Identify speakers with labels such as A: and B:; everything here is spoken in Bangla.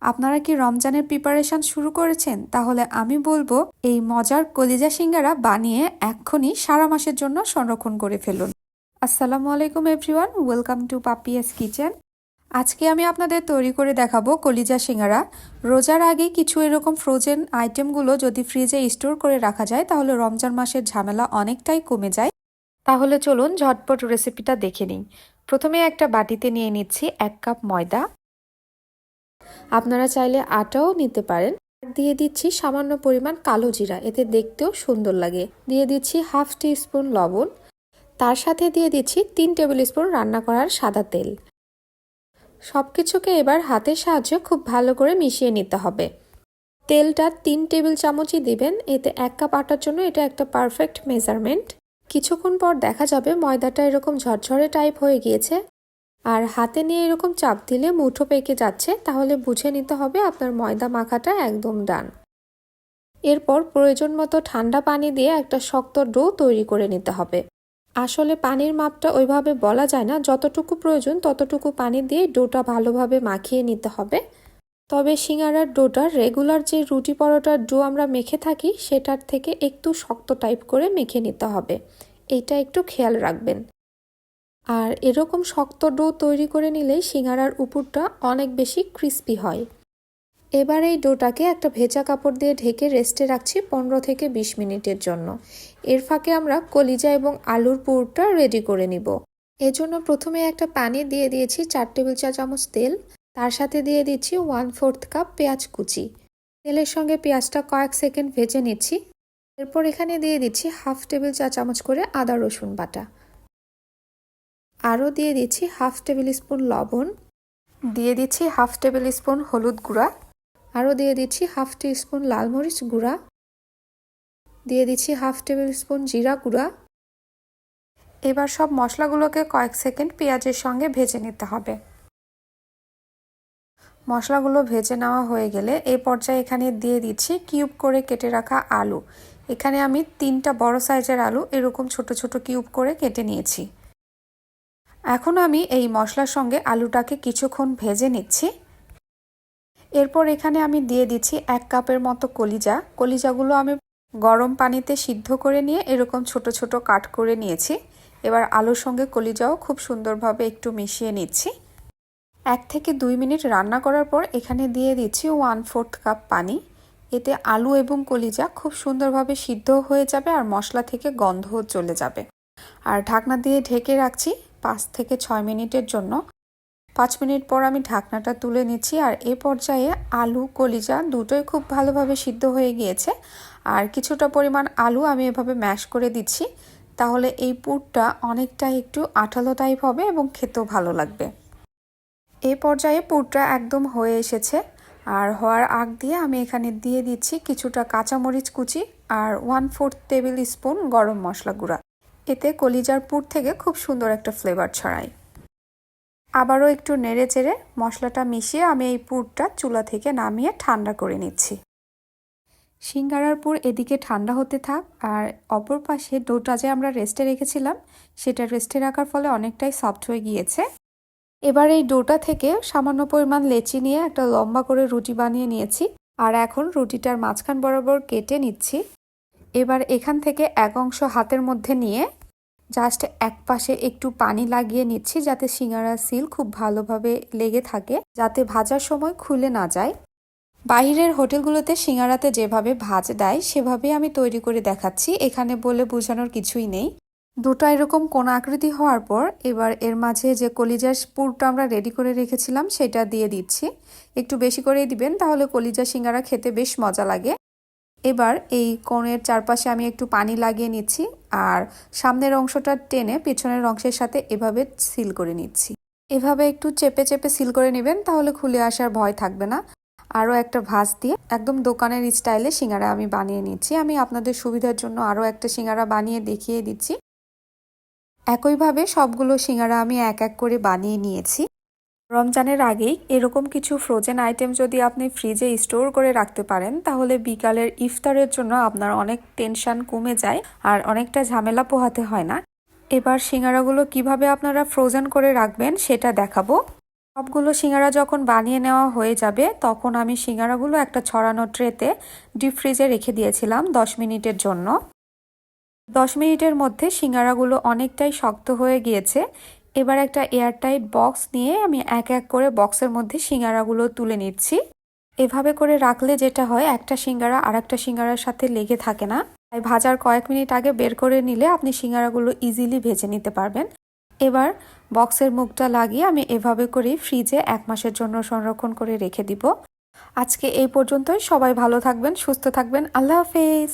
A: আপনারা কি রমজানের প্রিপারেশন শুরু করেছেন? তাহলে আমি বলবো এই মজার কলিজা সিঙ্গারা বানিয়ে এক্ষুনি সারা মাসের জন্য সংরক্ষণ করে ফেলুন। আসসালামু আলাইকুম everyone, welcome to Papiya's kitchen. আজকে আমি আপনাদের তৈরি করে দেখাবো কলিজা সিঙ্গারা। রোজার আগে কিছু এরকম ফ্রোজেন আইটেমগুলো যদি ফ্রিজে স্টোর করে রাখা যায় তাহলে রমজান মাসের ঝামেলা অনেকটাই কমে যায়। তাহলে চলুন ঝটপট রেসিপিটা দেখে নিই। প্রথমে একটা বাটিতে নিয়ে নিচ্ছি 1 কাপ ময়দা। আপনারা চাইলে আটাও নিতে পারেন। দিয়ে দিচ্ছি সামান্য পরিমাণ কালো জিরা, এতে দেখতেও সুন্দর লাগে। দিয়ে দিচ্ছি হাফ টি স্পুন লবণ। তার সাথে দিয়ে দিচ্ছি 3 টেবিল স্পুন রান্না করার সাদা তেল। সবকিছুকে এবার হাতের সাহায্যে খুব ভালো করে মিশিয়ে নিতে হবে। তেলটা 3 টেবিল চামচই দিবেন, এতে 1 কাপ আটার জন্য এটা একটা পারফেক্ট মেজারমেন্ট। কিছুক্ষণ পর দেখা যাবে ময়দাটা এরকম ঝরঝরে টাইপ হয়ে গিয়েছে, আর হাতে নিয়ে এরকম চাপ দিলে মুঠো পেকে যাচ্ছে, তাহলে বুঝে নিতে হবে আপনার ময়দা মাখাটা একদম ডান। এরপর প্রয়োজন মতো ঠান্ডা পানি দিয়ে একটা শক্ত ডো তৈরি করে নিতে হবে। আসলে পানির মাপটা ওইভাবে বলা যায় না, যতটুকু প্রয়োজন ততটুকু পানি দিয়ে ডোটা ভালোভাবে মাখিয়ে নিতে হবে। তবে সিঙ্গারার ডোটা রেগুলার যে রুটি পরোটার ডো আমরা মেখে থাকি সেটার থেকে একটু শক্ত টাইপ করে মেখে নিতে হবে, এইটা একটু খেয়াল রাখবেন। আর এরকম শক্ত ডো তৈরি করে নিলেই সিঙ্গারার উপরটা অনেক বেশি ক্রিস্পি হয়। এবার এই ডোটাকে একটা ভেজা কাপড় দিয়ে ঢেকে রেস্টে রাখছি 15 থেকে 20 মিনিটের জন্য। এর ফাঁকে আমরা কলিজা এবং আলুর পুরটা রেডি করে নিব। এজন্য প্রথমে একটা পানি দিয়ে দিয়েছি 4 টেবিল চা চামচ তেল। তার সাথে দিয়ে দিচ্ছি 1/4 কাপ পেঁয়াজ কুচি। তেলের সঙ্গে পেঁয়াজটা কয়েক সেকেন্ড ভেজে নিচ্ছি। এরপর এখানে দিয়ে দিচ্ছি হাফ টেবিল চা চামচ করে আদা রসুন বাটা। আরও দিয়ে দিচ্ছি হাফ টেবিল স্পুন লবণ। দিয়ে দিচ্ছি হাফ টেবিল স্পুন হলুদ গুঁড়া। আরও দিয়ে দিচ্ছি হাফ টি স্পুন লাল মরিচ গুঁড়া। দিয়ে দিচ্ছি হাফ টেবিল স্পুন জিরা গুঁড়া। এবার সব মশলাগুলোকে কয়েক সেকেন্ড পেঁয়াজের সঙ্গে ভেজে নিতে হবে। মশলাগুলো ভেজে নেওয়া হয়ে গেলে এই পর্যায়ে এখানে দিয়ে দিচ্ছি কিউব করে কেটে রাখা আলু। এখানে আমি 3টা বড় সাইজের আলু এরকম ছোট ছোট কিউব করে কেটে নিয়েছি। এখন আমি এই মশলার সঙ্গে আলুটাকে কিছুক্ষণ ভেজে নিচ্ছি। এরপর এখানে আমি দিয়ে দিচ্ছি 1 কাপের মতো কলিজাগুলো আমি গরম পানিতে সিদ্ধ করে নিয়ে এরকম ছোট ছোট কাট করে নিয়েছি। এবার আলুর সঙ্গে কলিজাও খুব সুন্দরভাবে একটু মিশিয়ে নিচ্ছি। 1 থেকে 2 মিনিট রান্না করার পর এখানে দিয়ে দিচ্ছি 1/4 কাপ পানি। এতে আলু এবং কলিজা খুব সুন্দরভাবে সিদ্ধ হয়ে যাবে আর মশলা থেকে গন্ধও চলে যাবে। আর ঢাকনা দিয়ে ঢেকে রাখছি 5 থেকে 6 মিনিটের জন্য। 5 মিনিট পর আমি ঢাকনাটা তুলে নিচ্ছি, আর এ পর্যায়ে আলু কলিজা দুটোই খুব ভালোভাবে সিদ্ধ হয়ে গিয়েছে। আর কিছুটা পরিমাণ আলু আমি এভাবে ম্যাশ করে দিচ্ছি, তাহলে এই পুরটা অনেকটা একটু আঠালো টাইপ হবে এবং খেতেও ভালো লাগবে। এই পর্যায়ে পুরটা একদম হয়ে এসেছে, আর হওয়ার আগ দিয়ে আমি এখানে দিয়ে দিচ্ছি কিছুটা কাঁচামরিচ কুচি আর 1/4 টেবিল স্পুন গরম মশলা গুঁড়া। এতে কলিজার পুর থেকে খুব সুন্দর একটা ফ্লেভার ছড়ায়। আবারও একটু নেড়ে চেড়ে মশলাটা মিশিয়ে আমি এই পুরটা চুলা থেকে নামিয়ে ঠান্ডা করে নিচ্ছি। সিঙ্গারার পুর এদিকে ঠান্ডা হতে থাক, আর অপর পাশে ডোটা যে আমরা রেস্টে রেখেছিলাম সেটা রেস্টে রাখার ফলে অনেকটাই সফট হয়ে গিয়েছে। এবার এই ডোটা থেকে সামান্য পরিমাণ লেচি নিয়ে একটা লম্বা করে রুটি বানিয়ে নিয়েছি, আর এখন রুটিটার মাঝখান বরাবর কেটে নিচ্ছি। এবার এখান থেকে এক অংশ হাতের মধ্যে নিয়ে জাস্ট এক পাশে একটু পানি লাগিয়ে নিচ্ছি, যাতে সিঙ্গারার সিল খুব ভালোভাবে লেগে থাকে, যাতে ভাজার সময় খুলে না যায়। বাইরের হোটেলগুলোতে সিঙ্গারাতে যেভাবে ভাজ দেয় সেভাবেই আমি তৈরি করে দেখাচ্ছি, এখানে বলে বোঝানোর কিছুই নেই। দুটো এরকম কোণ আকৃতি হওয়ার পর এবার এর মাঝে যে কলিজার পুরটা আমরা রেডি করে রেখেছিলাম সেটা দিয়ে দিচ্ছি। একটু বেশি করেই দিবেন, তাহলে কলিজা সিঙ্গারা খেতে বেশ মজা লাগে। এবার এই কোণের চারপাশে আমি একটু পানি লাগিয়ে নিচ্ছি, আর সামনের অংশটা টেনে পেছনের অংশের সাথে এভাবে সিল করে নিচ্ছি। এভাবে একটু চেপে চেপে সিল করে নেবেন, তাহলে খুলে আসার ভয় থাকবে না। আরও একটা ভাঁজ দিয়ে একদম দোকানের স্টাইলে সিঙ্গারা আমি বানিয়ে নিচ্ছি। আমি আপনাদের সুবিধার জন্য আরও একটা সিঙ্গারা বানিয়ে দেখিয়ে দিচ্ছি। একইভাবে সবগুলো সিঙ্গারা আমি এক এক করে বানিয়ে নিয়েছি। রমজানের আগেই এরকম কিছু ফ্রোজেন আইটেম যদি আপনি ফ্রিজে স্টোর করে রাখতে পারেন তাহলে বিকালের ইফতারের জন্য আপনার অনেক টেনশন কমে যায় আর অনেকটা ঝামেলা পোহাতে হয় না। এবার সিঙ্গারাগুলো কিভাবে আপনারা ফ্রোজেন করে রাখবেন সেটা দেখাবো। সবগুলো সিঙ্গারা যখন বানিয়ে নেওয়া হয়ে যাবে তখন আমি সিঙ্গারাগুলো একটা ছড়ানো ট্রেতে ডিপ ফ্রিজে রেখে দিয়েছিলাম 10 মিনিটের জন্য। 10 মিনিটের মধ্যে সিঙ্গারাগুলো অনেকটাই শক্ত হয়ে গিয়েছে। এবার একটা এয়ারটাইট বক্স নিয়ে আমি এক এক করে বক্সের মধ্যে সিঙ্গারাগুলো তুলে নিচ্ছি। এভাবে করে রাখলে যেটা হয়, একটা সিঙ্গারা আর একটা সিঙ্গারার সাথে লেগে থাকে না। তাই ভাজার কয়েক মিনিট আগে বের করে নিলে আপনি সিঙ্গারাগুলো ইজিলি ভেজে নিতে পারবেন। এবার বক্সের মুখটা লাগিয়ে আমি এভাবে করেই ফ্রিজে 1 মাসের জন্য সংরক্ষণ করে রেখে দিব। আজকে এই পর্যন্তই। সবাই ভালো থাকবেন, সুস্থ থাকবেন। আল্লাহ হাফেজ।